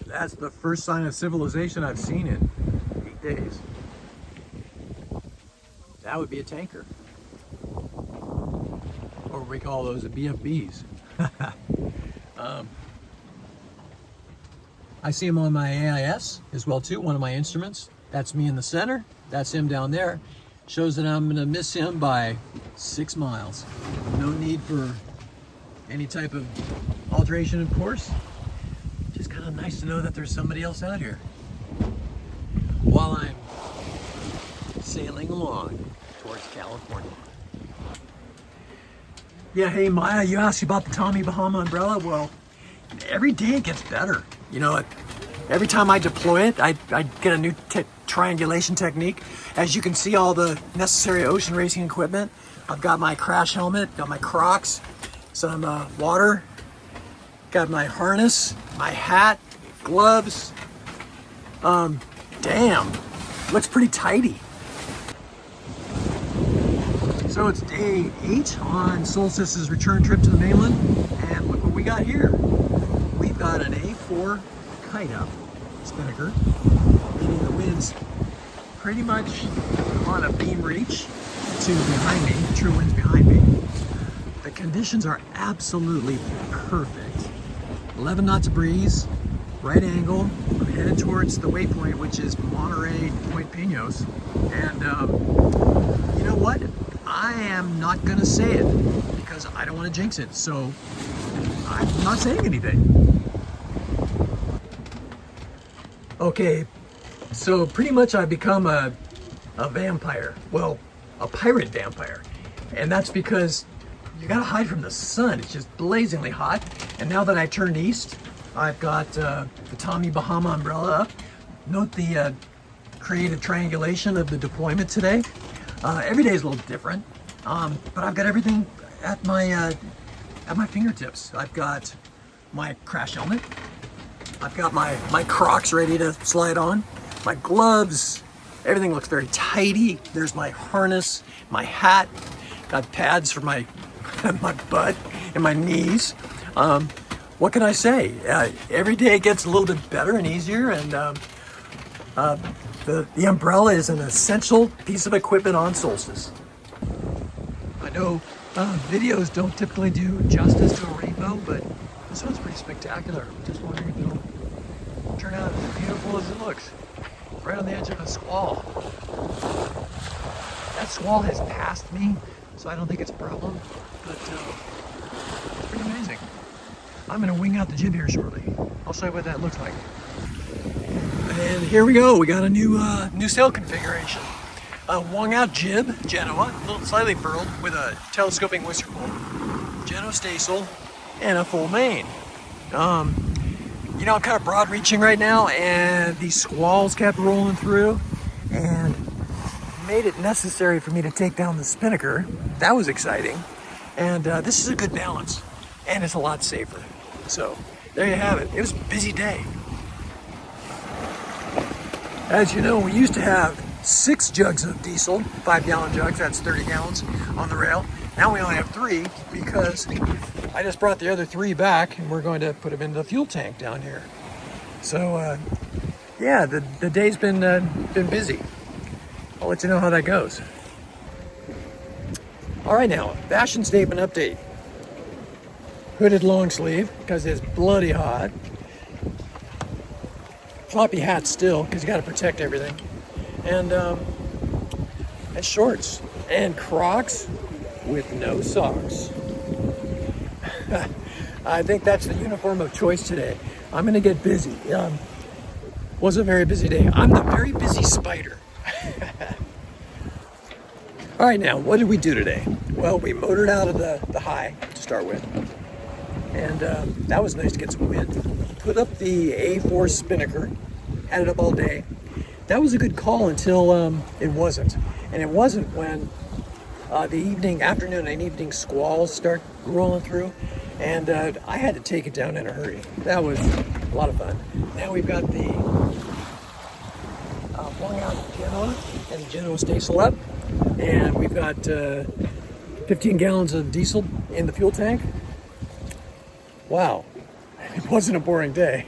That's the first sign of civilization I've seen in 8 days. That would be a tanker. Or we call those the BFBs. I see him on my AIS as well too, one of my instruments. That's me in the center, that's him down there. Shows that I'm gonna miss him by 6 miles. No need for any type of alteration of course. Just kind of nice to know that there's somebody else out here while I'm sailing along towards California. Yeah, hey Maya, you asked about the Tommy Bahama umbrella. Well, every day it gets better. You know, every time I deploy it, I get a new triangulation technique. As you can see, all the necessary ocean racing equipment. I've got my crash helmet, got my Crocs, some water, got my harness, my hat, gloves. Damn, looks pretty tidy. So it's day 8 on Solstice's return trip to the mainland, and look what we got here. We've got an A4 kite up spinnaker, meaning the wind's pretty much on a beam reach to behind me, the true wind's behind me. The conditions are absolutely perfect. 11 knots of breeze, right angle. I'm headed towards the waypoint, which is Monterey, Point Pinos. And you know what? I am not gonna say it because I don't want to jinx it. So I'm not saying anything. Okay, so pretty much I've become a vampire. Well, a pirate vampire. And that's because you gotta hide from the sun. It's just blazingly hot. And now that I turned east, I've got the Tommy Bahama umbrella up. Note the creative triangulation of the deployment today. Every day is a little different, but I've got everything at my fingertips. I've got my crash helmet. I've got my Crocs ready to slide on. My gloves. Everything looks very tidy. There's my harness, my hat. Got pads for my my butt and my knees. What can I say? Every day gets a little bit better and easier, and the umbrella is an essential piece of equipment on Solstice. I know videos don't typically do justice to a rainbow, but this one's pretty spectacular. Just wondering if it'll turn out as beautiful as it looks. Right on the edge of a squall. That squall has passed me, so I don't think it's a problem, but it's pretty amazing. I'm gonna wing out the jib here shortly. I'll show you what that looks like. And here we go. We got a new sail configuration. A wung out jib, Genoa, a little slightly furled with a telescoping whisker pole, Genoa staysail, and a full main. You know, I'm kind of broad reaching right now, and these squalls kept rolling through and made it necessary for me to take down the spinnaker. That was exciting. And this is a good balance, and it's a lot safer. So there you have it. It was a busy day. As you know, we used to have 6 jugs of diesel, 5-gallon jugs, that's 30 gallons on the rail. Now we only have 3 because I just brought the other 3 back, and we're going to put them in the fuel tank down here. So yeah, the day's been busy. I'll let you know how that goes. All right, now, fashion statement update. Hooded long sleeve because it's bloody hot. Floppy hat still because you got to protect everything, and shorts and Crocs with no socks. I think that's the uniform of choice today. I'm gonna get busy. Was a very busy day. I'm the very busy spider. All right, now what did we do today? Well, we motored out of the high to start with, and that was nice to get some wind. Put up the A4 spinnaker, had it up all day. That was a good call until it wasn't. And it wasn't when the afternoon and evening squalls start rolling through, and I had to take it down in a hurry. That was a lot of fun. Now we've got the flung out Genoa and the Genoa staysail up, and we've got 15 gallons of diesel in the fuel tank. Wow, it wasn't a boring day.